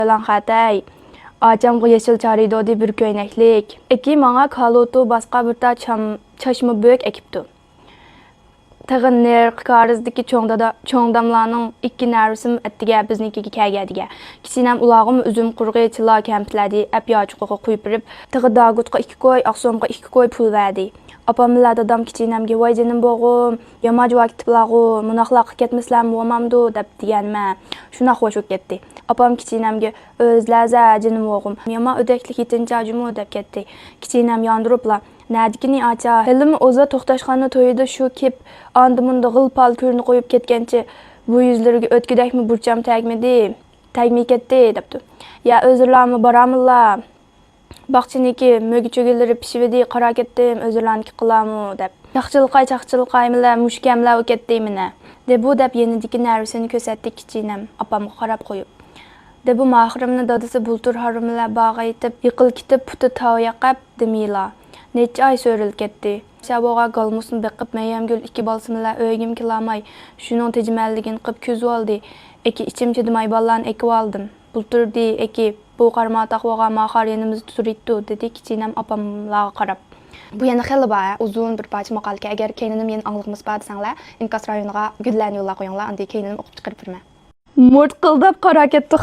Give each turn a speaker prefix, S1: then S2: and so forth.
S1: Lan xatay. Acamga yeşil çarıydı o bir köyneklik. Eki manga kalutu başka bir ta çaşma büyük ekipti. Tağın ner qarizdiki çoğ damlarning ikki narsim attiga biznikiga kelgadiga. Kichinem ulag'im üzüm qurg'i chila kamptladi, ap yochiqqa qo'yib berib, tag'i dagutqa 2 koy, aqsomga 2 koy pul verdi. Apamla dadam kichinemga voy jenim bo'g'im, yamaj vaqt bilag'u, munaqlaqqa ketmaslam bo'lmamdu deb deganma. Shuna xo'sh ketdi. Apam kichinemga o'zlaza jenim bo'g'im, yama o'daklik yetinchi ajumu deb ketdi. Kichinem yondiribla Nadikini acha. Helim o'zi to'xtashxona to'yida shu kep andimunda g'ilpal ko'rni qo'yib ketgancha bu yuzlariga o'tkidakmi burcham tagmidi, tagmay ketdi debdi. Ya o'zirlarmi boramilla. Baqchiniki mögichugilari pishividi qara ketdim, o'zirlarniki qilamu deb. Chaqchilqaymila mushkamla ketdi meni. De bu deb yenidiki narvisini ko'rsatdi kichinem, apamga qarab qo'yib. De bu mahrimni dadasi bultur harimla bag'aytib, yiqil kitib puti tavya demila. Necha ay so'rilib ketdi. Shaboga galmusni beqib mayamgul 2 balsimla o'ygim kilamay, shuning tejmalligini qib ko'z oldi. Eki ichim chidmay ballan ekib oldim. Bulturdi eki bu qarma taqvoga mahar yenimiz turitdi dedi kichinem apamlarga qarab. Bu yana xeli baya uzun bir parcha maqolga agar keyninim yen angliqmas bad sanglar, inkas rayoniga gudlan yo'lla qo'yinglar, andi keyninim o'qib chiqarib berma. Murt qildib qara ketdi.